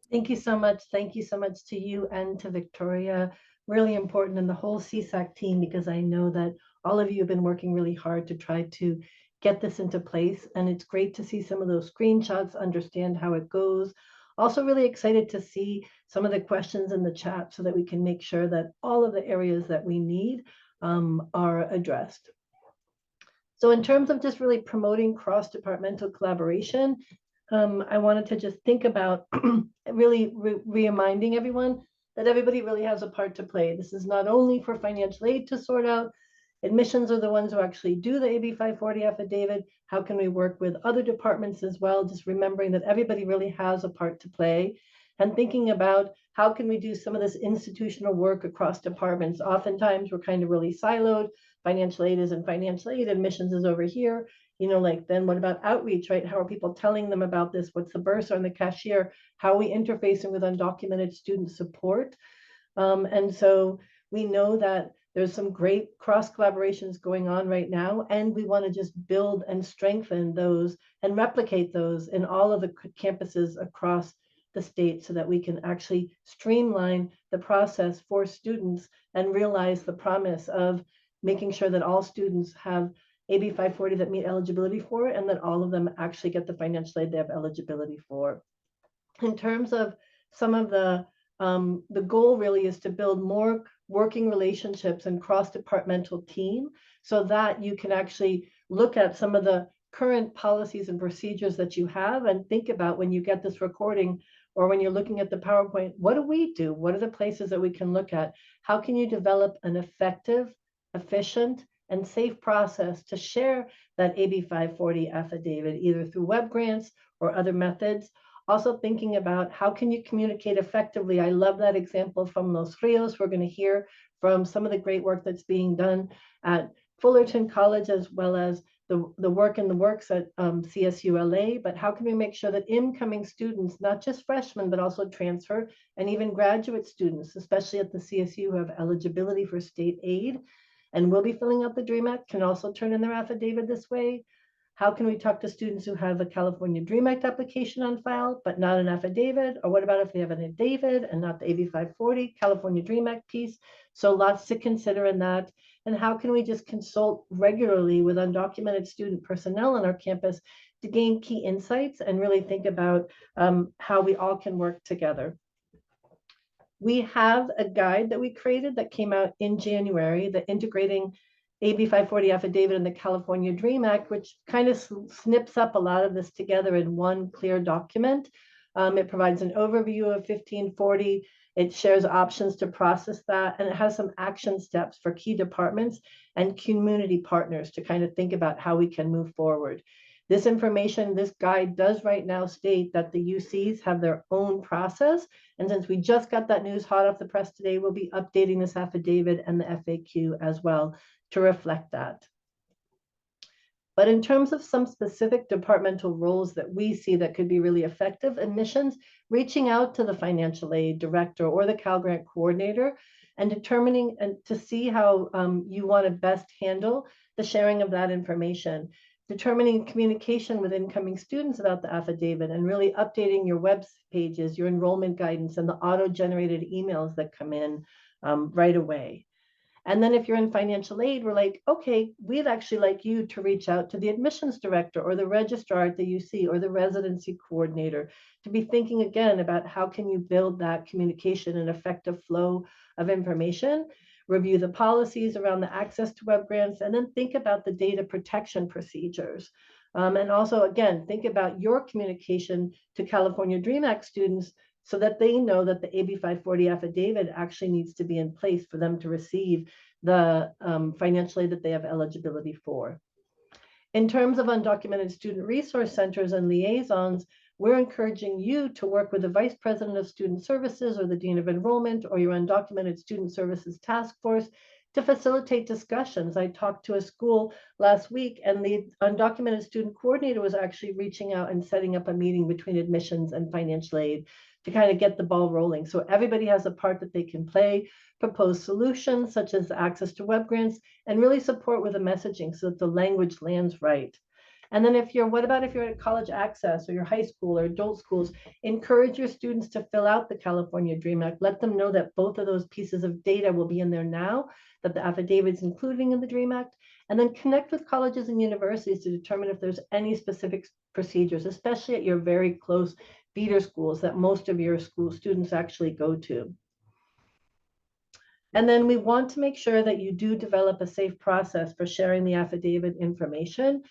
Thank you so much. Thank you so much to you and to Victoria. Really important, and the whole CSAC team, because I know that all of you have been working really hard to try to get this into place. And it's great to see some of those screenshots, understand how it goes. Also really excited to see some of the questions in the chat so that we can make sure that all of the areas that we need are addressed. So in terms of just really promoting cross-departmental collaboration, I wanted to just think about really reminding everyone that everybody really has a part to play. This is not only for financial aid to sort out. Admissions are the ones who actually do the AB 540 affidavit. How can we work with other departments as well? Just remembering that everybody really has a part to play, and thinking about how can we do some of this institutional work across departments. Oftentimes we're kind of really siloed. Financial aid is in financial aid, admissions is over here. You know, like, then what about outreach, right? How are people telling them about this? What's the bursar and the cashier? How are we interfacing with undocumented student support? And so we know that there's some great cross collaborations going on right now, and we want to just build and strengthen those and replicate those in all of the campuses across the state so that we can actually streamline the process for students and realize the promise of making sure that all students have AB 540 that meet eligibility for, and that all of them actually get the financial aid they have eligibility for. In terms of some of the goal really is to build more working relationships and cross-departmental team so that you can actually look at some of the current policies and procedures that you have and think about when you get this recording or when you're looking at the PowerPoint, what do we do? What are the places that we can look at? How can you develop an effective, efficient, and safe process to share that AB 540 affidavit, either through web grants or other methods? Also thinking about how can you communicate effectively. I love that example from Los Rios. We're going to hear from some of the great work that's being done at Fullerton College, as well as the work in the works at CSULA. But how can we make sure that incoming students, not just freshmen, but also transfer and even graduate students, especially at the CSU who have eligibility for state aid and will be filling out the DREAM Act, can also turn in their affidavit this way? How can we talk to students who have a California DREAM Act application on file, but not an affidavit? Or what about if they have an affidavit and not the AB 540 California DREAM Act piece? So lots to consider in that. And how can we just consult regularly with undocumented student personnel on our campus to gain key insights and really think about how we all can work together? We have a guide that we created that came out in January, the Integrating AB 540 Affidavit in the California DREAM Act, which kind of snips up a lot of this together in one clear document. It provides an overview of 1540. It shares options to process that, and it has some action steps for key departments and community partners to kind of think about how we can move forward. This information, this guide does right now state that the UCs have their own process. And since we just got that news hot off the press today, we'll be updating this affidavit and the FAQ as well to reflect that. But in terms of some specific departmental roles that we see that could be really effective, admissions, reaching out to the financial aid director or the Cal Grant coordinator and determining and to see how you want to best handle the sharing of that information, determining communication with incoming students about the affidavit, and really updating your web pages, your enrollment guidance, and the auto-generated emails that come in right away. And then if you're in financial aid, we're like, okay, we'd actually like you to reach out to the admissions director or the registrar at the UC or the residency coordinator to be thinking again about how can you build that communication and effective flow of information, review the policies around the access to web grants, and then think about the data protection procedures. And also, again, think about your communication to California DREAM Act students so that they know that the AB 540 affidavit actually needs to be in place for them to receive the financial aid that they have eligibility for. In terms of undocumented student resource centers and liaisons, we're encouraging you to work with the Vice President of Student Services or the Dean of Enrollment or your Undocumented Student Services Task Force to facilitate discussions. I talked to a school last week and the undocumented student coordinator was actually reaching out and setting up a meeting between admissions and financial aid to kind of get the ball rolling. So everybody has a part that they can play, propose solutions such as access to web grants, and really support with the messaging so that the language lands right. And then what about if you're at college access or your high school or adult schools, encourage your students to fill out the California DREAM Act. Let them know that both of those pieces of data will be in there now, that the affidavit is including in the DREAM Act, and then connect with colleges and universities to determine if there's any specific procedures, especially at your very close feeder schools that most of your school students actually go to. And then we want to make sure that you do develop a safe process for sharing the affidavit information.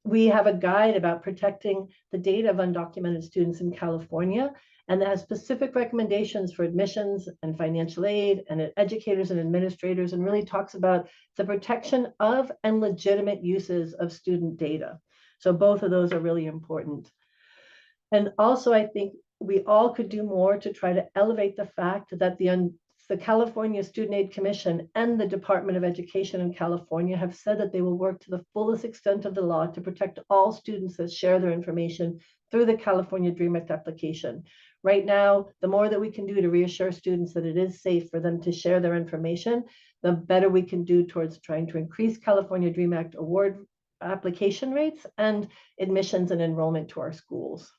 We have a guide about protecting the data of undocumented students in California, and that has specific recommendations for admissions and financial aid and educators and administrators, and really talks about the protection of and legitimate uses of student data. So both of those are really important. And also, I think we all could do more to try to elevate the fact that the California Student Aid Commission and the Department of Education in California have said that they will work to the fullest extent of the law to protect all students that share their information through the California DREAM Act application. Right now, the more that we can do to reassure students that it is safe for them to share their information, the better we can do towards trying to increase California DREAM Act award application rates and admissions and enrollment to our schools.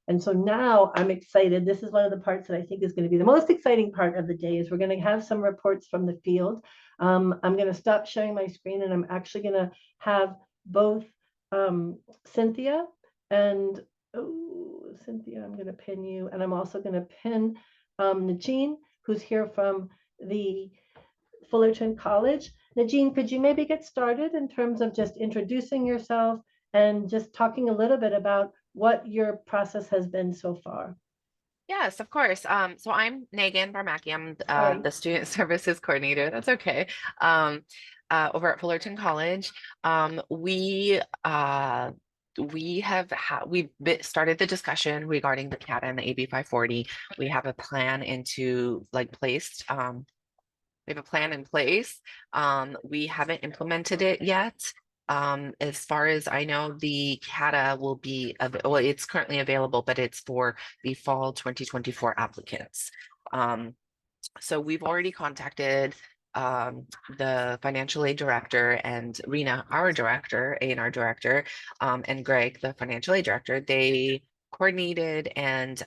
And so now I'm excited. This is one of the parts that I think is going to be the most exciting part of the day, is we're going to have some reports from the field. I'm going to stop sharing my screen, and I'm actually going to have both Cynthia and Cynthia, I'm going to pin you, and I'm also going to pin Najeen, who's here from the Fullerton College. Najeen, could you maybe get started in terms of just introducing yourself and just talking a little bit about what your process has been so far? Yes, of course. So I'm Megan Barmacki. I'm Sorry. the student services coordinator. That's okay. Over at Fullerton College. We we've started the discussion regarding the CATA and the AB 540. We have a plan placed. We have a plan in place. We haven't implemented it yet. As far as I know, the CATA will be, well, it's currently available, but it's for the fall 2024 applicants. So we've already contacted the financial aid director, and Rena, our director, A&R director, and Greg, the financial aid director. They coordinated, and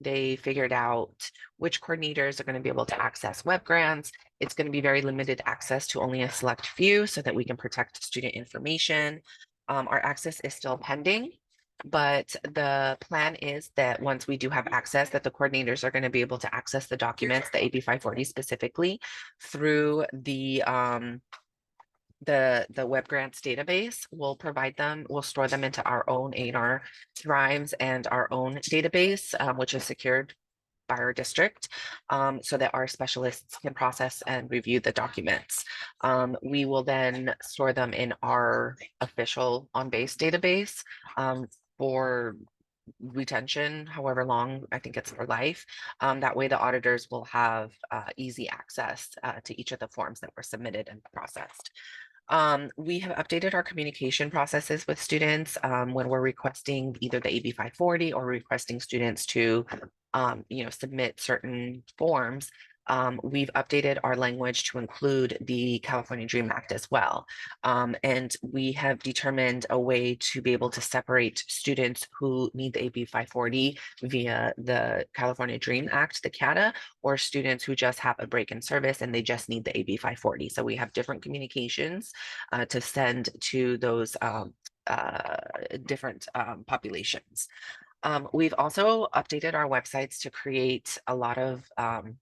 they figured out which coordinators are going to be able to access web grants. It's going to be very limited access to only a select few so that we can protect student information. Our access is still pending, but the plan is that once we do have access, that the coordinators are going to be able to access the documents, the AB 540 specifically, through the web grants database. We'll provide them, we'll store them into our own A&R drives and our own database, which is secured by our district, so that our specialists can process and review the documents. We will then store them in our official on-base database for retention, however long, I think it's for life. That way the auditors will have easy access to each of the forms that were submitted and processed. We have updated our communication processes with students when we're requesting either the AB 540 or requesting students to submit certain forms. We've updated our language to include the California DREAM Act as well. And we have determined a way to be able to separate students who need the AB 540 via the California DREAM Act, the CATA, or students who just have a break in service and they just need the AB 540. So we have different communications to send to those different populations. We've also updated our websites to create a lot of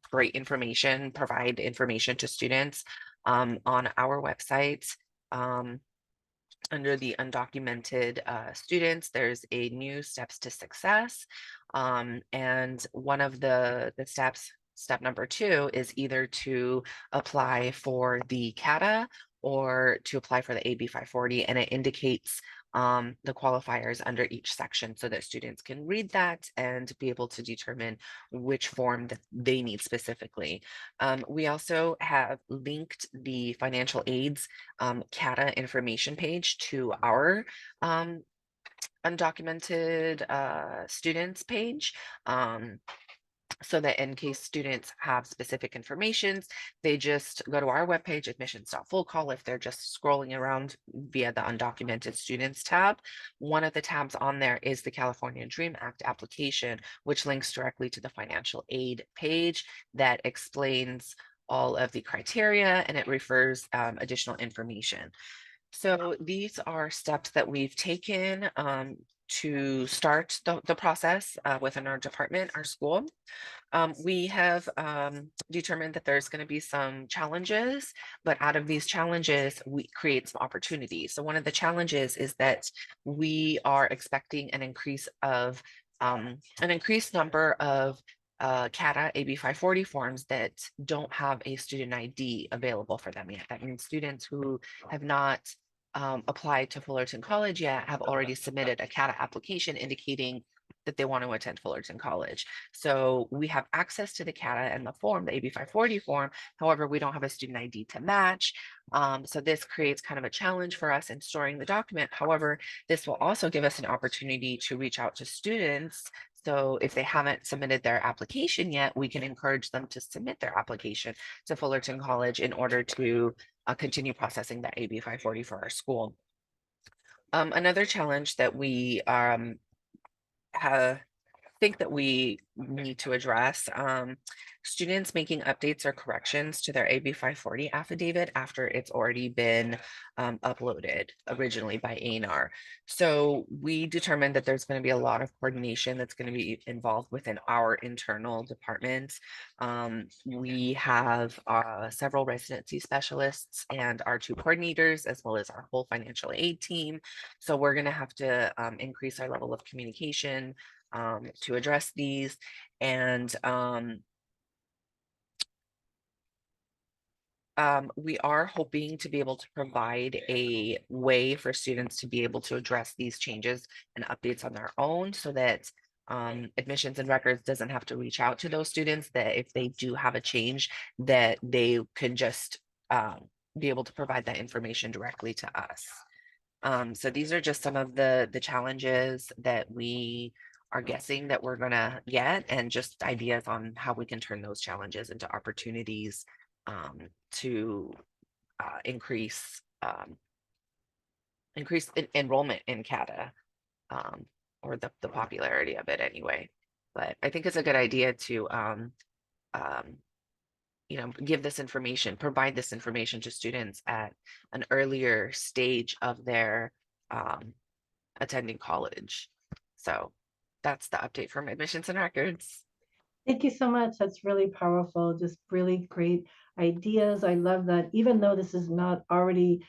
great information, provide information to students on our website. Under the undocumented students, there's a new steps to success. And one of the steps, step number 2, is either to apply for the CATA or to apply for the AB 540, and it indicates the qualifiers under each section so that students can read that and be able to determine which form that they need specifically. We also have linked the financial aids CATA information page to our undocumented students page. So that in case students have specific information, they just go to our webpage, admissions.fullcall. If they're just scrolling around via the undocumented students tab, one of the tabs on there is the California DREAM Act application, which links directly to the financial aid page that explains all of the criteria, and it refers additional information. So these are steps that we've taken to start the process within our department, our school. We have determined that there's going to be some challenges, but out of these challenges, we create some opportunities. So one of the challenges is that we are expecting an increased number of CATA AB 540 forms that don't have a student ID available for them yet. That means students who have not applied to Fullerton College yet have already submitted a CATA application indicating that they want to attend Fullerton College. So we have access to the CATA and the form, the AB 540 form. However, we don't have a student ID to match. So this creates kind of a challenge for us in storing the document. However, this will also give us an opportunity to reach out to students. So if they haven't submitted their application yet, we can encourage them to submit their application to Fullerton College in order to continue processing the AB 540 for our school. Another challenge that we think that we need to address, students making updates or corrections to their AB 540 affidavit after it's already been uploaded originally by A&R. So we determined that there's going to be a lot of coordination that's going to be involved within our internal departments. We have several residency specialists and our 2 coordinators, as well as our whole financial aid team. So we're going to have to increase our level of communication to address these. And we are hoping to be able to provide a way for students to be able to address these changes and updates on their own, so that admissions and records doesn't have to reach out to those students, that if they do have a change, that they can just be able to provide that information directly to us. So these are just some of the challenges that we are guessing that we're gonna get, and just ideas on how we can turn those challenges into opportunities to increase enrollment in CATA, or the popularity of it anyway. But I think it's a good idea to give this information, provide this information to students at an earlier stage of their attending college. So that's the update from admissions and records. Thank you so much. That's really powerful. Just really great ideas. I love that even though this is not already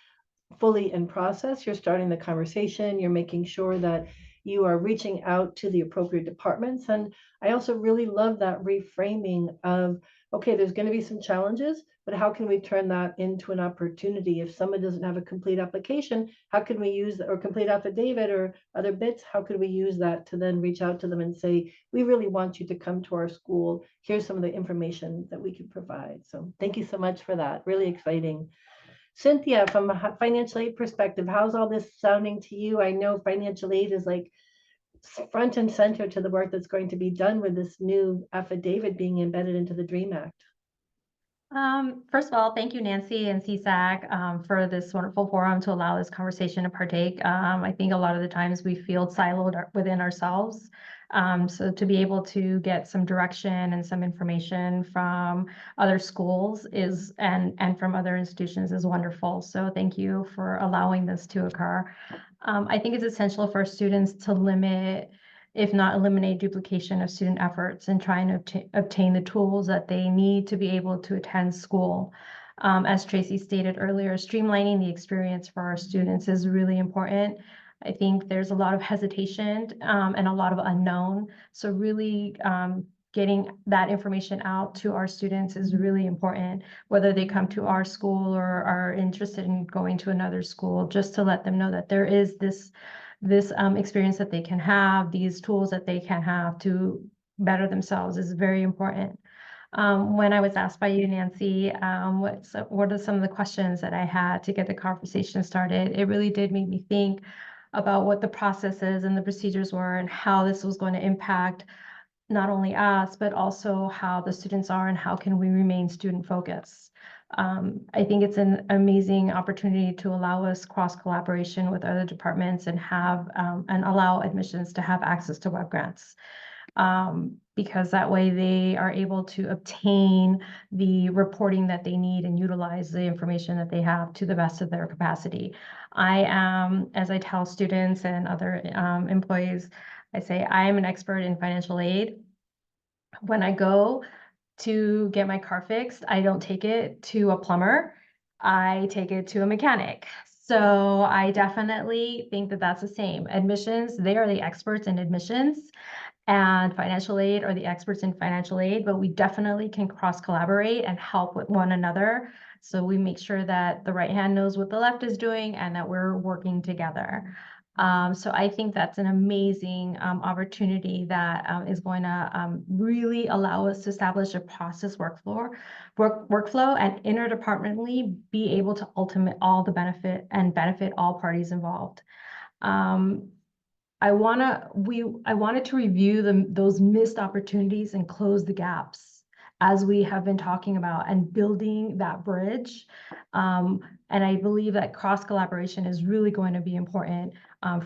fully in process, you're starting the conversation, you're making sure that you are reaching out to the appropriate departments. And I also really love that reframing of, okay, there's going to be some challenges, but how can we turn that into an opportunity? If someone doesn't have a complete application, how can we use, or complete affidavit or other bits, how could we use that to then reach out to them and say, we really want you to come to our school. Here's some of the information that we can provide. So thank you so much for that. Really exciting. Cynthia, from a financial aid perspective, how's all this sounding to you? I know financial aid is like front and center to the work that's going to be done with this new affidavit being embedded into the DREAM Act. First of all, thank you, Nancy and CSAC, for this wonderful forum to allow this conversation to partake. I think a lot of the times we feel siloed within ourselves. So to be able to get some direction and some information from other schools and from other institutions is wonderful. So thank you for allowing this to occur. I think it's essential for students to limit, if not eliminate, duplication of student efforts and trying to obtain the tools that they need to be able to attend school. As Tracy stated earlier, streamlining the experience for our students is really important. I think there's a lot of hesitation and a lot of unknown. So really getting that information out to our students is really important, whether they come to our school or are interested in going to another school, just to let them know that there is this experience that they can have, these tools that they can have to better themselves is very important. When I was asked by you, Nancy, what are some of the questions that I had to get the conversation started, it really did make me think about what the processes and the procedures were and how this was going to impact not only us, but also how the students are and how can we remain student focused. I think it's an amazing opportunity to allow us cross collaboration with other departments and have and allow admissions to have access to web grants. because that way they are able to obtain the reporting that they need and utilize the information that they have to the best of their capacity. I am, as I tell students and other employees, I say I am an expert in financial aid. When I go to get my car fixed, I don't take it to a plumber. I take it to a mechanic. So I definitely think that that's the same. Admissions, they are the experts in admissions, and financial aid are the experts in financial aid, but we definitely can cross collaborate and help with one another. So we make sure that the right hand knows what the left is doing and that we're working together. So I think that's an amazing opportunity that is going to really allow us to establish a process workflow and interdepartmentally be able to ultimate all the benefit all parties involved. I wanted to review those missed opportunities and close the gaps as we have been talking about and building that bridge. And I believe that cross collaboration is really going to be important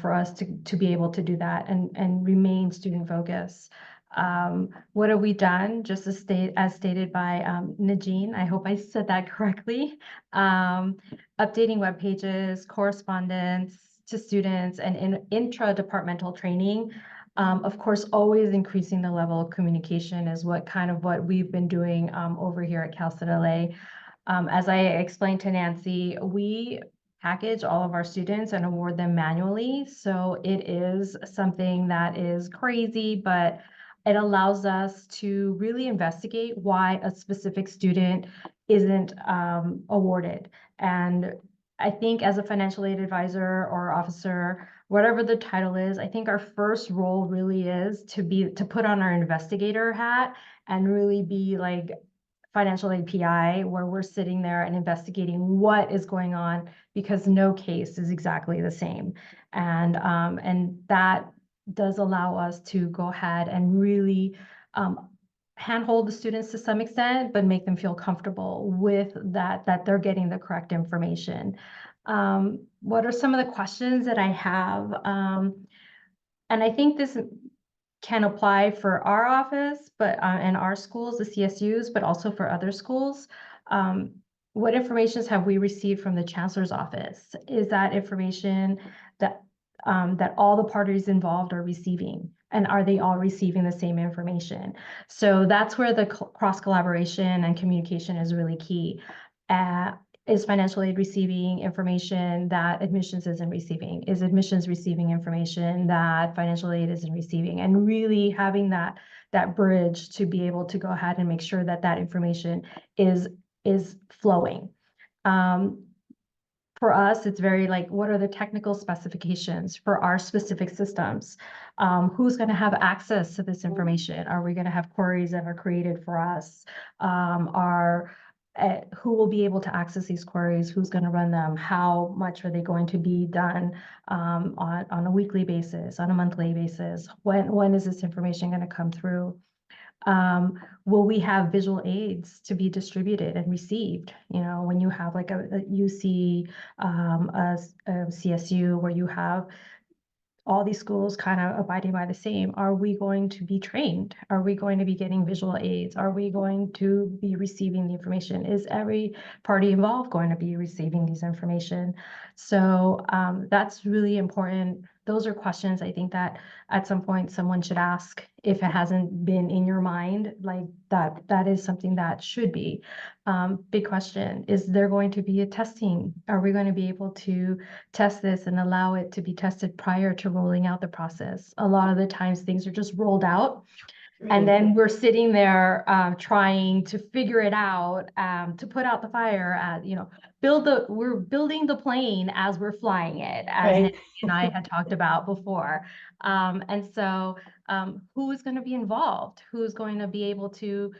for us to be able to do that and remain student focused. What have we done? Just as stated by Najeen, I hope I said that correctly. Updating web pages, correspondence to students, and in intra-departmental training. Of course, always increasing the level of communication is what we've been doing over here at Cal State LA. As I explained to Nancy, we package all of our students and award them manually. So it is something that is crazy, but it allows us to really investigate why a specific student isn't awarded. And I think as a financial aid advisor or officer, whatever the title is, I think our first role really is to put on our investigator hat and really be like financial aid PI, where we're sitting there and investigating what is going on, because no case is exactly the same. And that does allow us to go ahead and really handhold the students to some extent, but make them feel comfortable with that they're getting the correct information. What are some of the questions that I have? And I think this can apply for our office, but and our schools, the CSUs, but also for other schools. What information have we received from the chancellor's office? Is that information that that all the parties involved are receiving? And are they all receiving the same information? So that's where the cross collaboration and communication is really key. Is financial aid receiving information that admissions isn't receiving? Is admissions receiving information that financial aid isn't receiving? And really having that bridge to be able to go ahead and make sure that that information is flowing. For us, it's very like, what are the technical specifications for our specific systems? Who's going to have access to this information? Are we going to have queries that are created for us? Who will be able to access these queries? Who's going to run them? How much are they going to be done on a weekly basis, on a monthly basis? When is this information going to come through? Will we have visual aids to be distributed and received? You know, when you have like a UC, a CSU, where you have all these schools kind of abiding by the same, are we going to be trained? Are we going to be getting visual aids? Are we going to be receiving the information? Is every party involved going to be receiving these information? So that's really important. Those are questions I think that at some point someone should ask, if it hasn't been in your mind, like that is something that should be. Big question, is there going to be a testing? Are we going to be able to test this and allow it to be tested prior to rolling out the process? A lot of the times things are just rolled out, and then we're sitting there trying to figure it out, to put out the fire, you know, we're building the plane as we're flying it, as Right. Nancy and I had talked about before. And so who is going to be involved? Who's going to be able to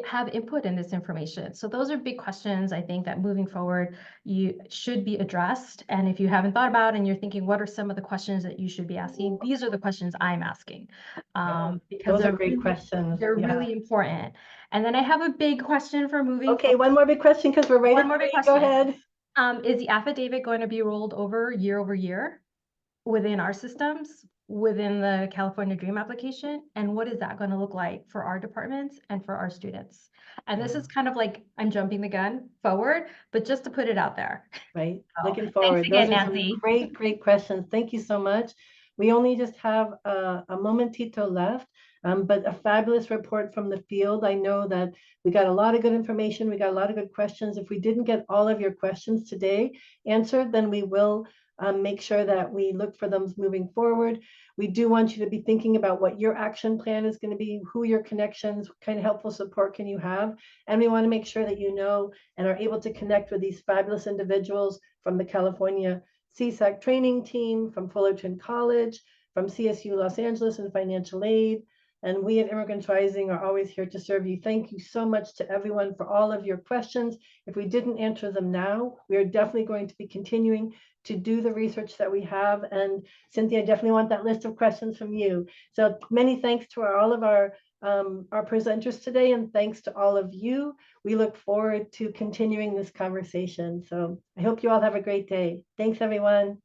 have input in this information? So those are big questions, I think, that moving forward you should be addressed. And if you haven't thought about and you're thinking, what are some of the questions that you should be asking? These are the questions I'm asking, because Those are great questions. they're really important. And then I have a big question for moving Okay, forward. one more big question, because we're right One at more big three. Go question. ahead. Is the affidavit going to be rolled over year within our systems? within the California Dream application, and what is that going to look like for our departments and for our students? And this is kind of like, I'm jumping the gun forward, but just to put it out there. Right, So, looking forward. again, Those are some Nancy. great questions. Thank you so much. We only just have a momentito left, but a fabulous report from the field. I know that we got a lot of good information. We got a lot of good questions. If we didn't get all of your questions today answered, then we will make sure that we look for them moving forward. We do want you to be thinking about what your action plan is going to be, who your connections, what kind of helpful support can you have. And we want to make sure that you know and are able to connect with these fabulous individuals from the California CSAC training team, from Fullerton College, from CSU Los Angeles and financial aid. And we at Immigrants Rising are always here to serve you. Thank you so much to everyone for all of your questions. If we didn't answer them now, we are definitely going to be continuing to do the research that we have. And Cynthia, I definitely want that list of questions from you. So many thanks to all of our presenters today, and thanks to all of you. We look forward to continuing this conversation. So I hope you all have a great day. Thanks, everyone.